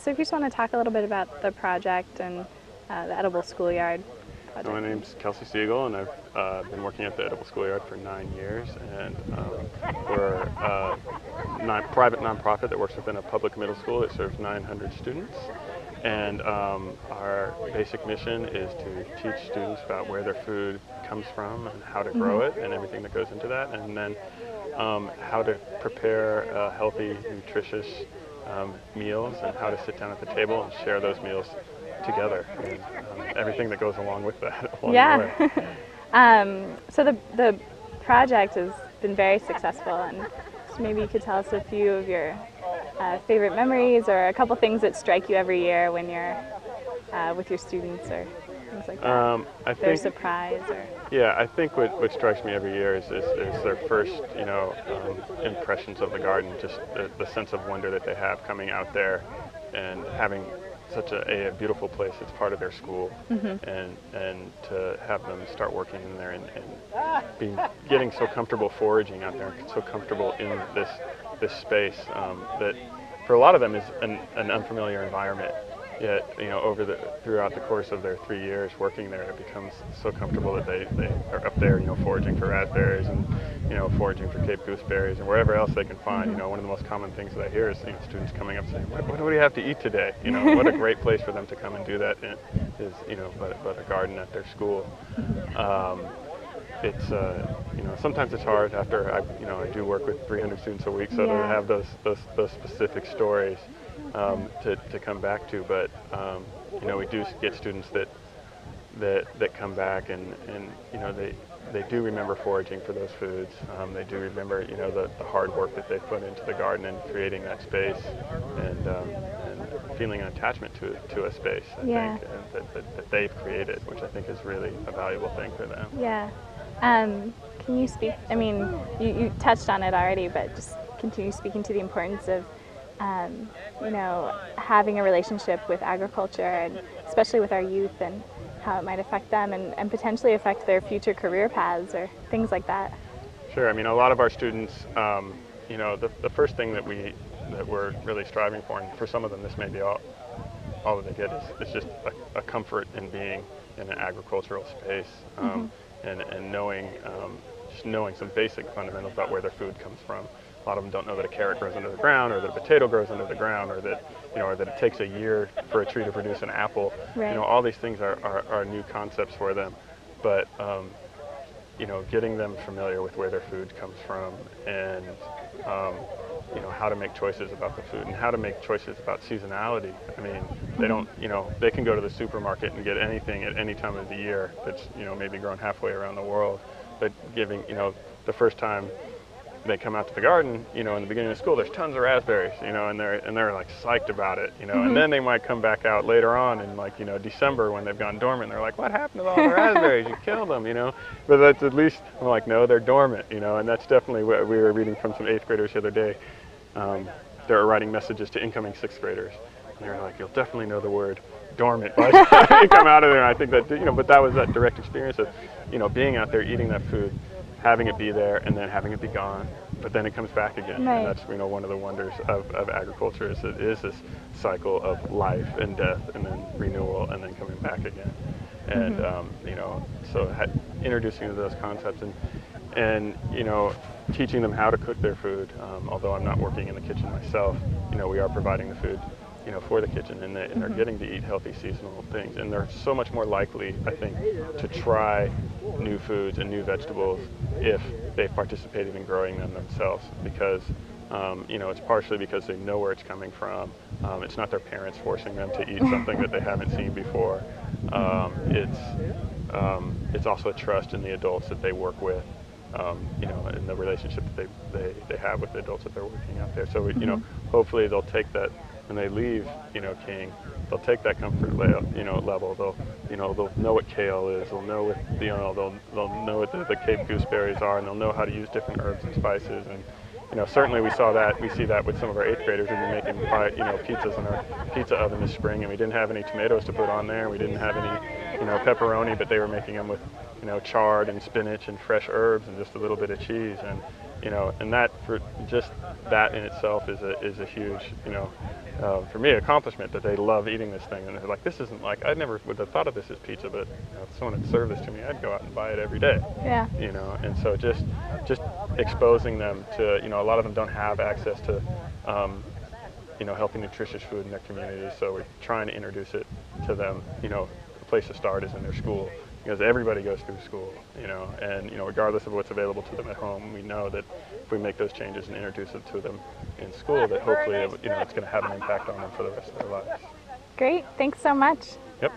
So if you just want to talk a little bit about the project and the Edible Schoolyard project. My name's Kelsey Siegel, and I've been working at the Edible Schoolyard for 9 years, and we're a private nonprofit that works within a public middle school that serves 900 students. And our basic mission is to teach students about where their food comes from and how to grow it and everything that goes into that, and then how to prepare healthy, nutritious meals and how to sit down at the table and share those meals together and everything that goes along with that. Yeah. So the project has been very successful, and so maybe you could tell us a few of your favorite memories or a couple things that strike you every year when you're with your students or things like that. I Their think, surprise or. Yeah, I think what strikes me every year is their first, impressions of the garden, just the sense of wonder that they have coming out there and having such a beautiful place. It's part of their school, and to have them start working in there and getting so comfortable foraging out there, and so comfortable in this space that for a lot of them is an unfamiliar environment. Yet, throughout the course of their 3 years working there, it becomes so comfortable that they are up there, foraging for raspberries and, foraging for Cape gooseberries and wherever else they can find. One of the most common things that I hear is, students coming up saying, what do we have to eat today? What a great place for them to come and do that is, but a garden at their school. It's sometimes it's hard after I do work with 300 students a week, so to have those specific stories to come back to, but we do get students that come back and they do remember foraging for those foods. They do remember the hard work that they put into the garden and creating that space and feeling an attachment to a space. I think that they've created, which I think is really a valuable thing for them. Yeah. Can you speak, you touched on it already, but just continue speaking to the importance of, having a relationship with agriculture, and especially with our youth, and how it might affect them and potentially affect their future career paths or things like that. Sure. A lot of our students, the first thing that we're really striving for, and for some of them this may be all that they get, is just a comfort in being in an agricultural space. And knowing some basic fundamentals about where their food comes from. A lot of them don't know that a carrot grows under the ground, or that a potato grows under the ground, or that it takes a year for a tree to produce an apple. Right. All these things are new concepts for them, but getting them familiar with where their food comes from and how to make choices about the food and how to make choices about seasonality. They don't, they can go to the supermarket and get anything at any time of the year that's, maybe grown halfway around the world. But giving, the first time they come out to the garden, in the beginning of school, there's tons of raspberries, and they're like psyched about it, and then they might come back out later on in December when they've gone dormant. They're like, what happened to all the raspberries? You killed them, But that's at least, I'm like, no, they're dormant, and that's definitely what we were reading from some 8th graders the other day. They were writing messages to incoming 6th graders, and they were like, you'll definitely know the word dormant by the time you come out of there. And I think that, but that was that direct experience of, being out there, eating that food, having it be there, and then having it be gone, but then it comes back again. Right. And that's, one of the wonders of agriculture is it is this cycle of life and death and then renewal and then coming back again. And, so introducing to those concepts and teaching them how to cook their food. Although I'm not working in the kitchen myself, we are providing the food, for the kitchen, and they're getting to eat healthy seasonal things. And they're so much more likely, I think, to try new foods and new vegetables if they've participated in growing them themselves, because it's partially because they know where it's coming from. It's not their parents forcing them to eat something that they haven't seen before. It's also a trust in the adults that they work with, in the relationship that they have with the adults that they're working out there. So, hopefully they'll take that when they leave, King. They'll take that comfort level. They'll know what kale is. They'll know what they'll know what the Cape gooseberries are, and they'll know how to use different herbs and spices. And certainly we see that with some of our 8th graders. We've been making pizzas in our pizza oven this spring, and we didn't have any tomatoes to put on there. We didn't have any pepperoni, but they were making them with chard and spinach and fresh herbs and just a little bit of cheese. And you know, and that for just that in itself is a huge, you know, for me, accomplishment that they love eating this thing, and they're like, this isn't like, I never would have thought of this as pizza, but you know, if someone had served this to me, I'd go out and buy it every day. Yeah. You know, and so just exposing them to, you know, a lot of them don't have access to, you know, healthy, nutritious food in their communities, so we're trying to introduce it to them. You know, the place to start is in their school, because everybody goes through school, you know, and, you know, regardless of what's available to them at home, we know that if we make those changes and introduce it to them in school, that hopefully, you know, it's going to have an impact on them for the rest of their lives. Great. Thanks so much. Yep.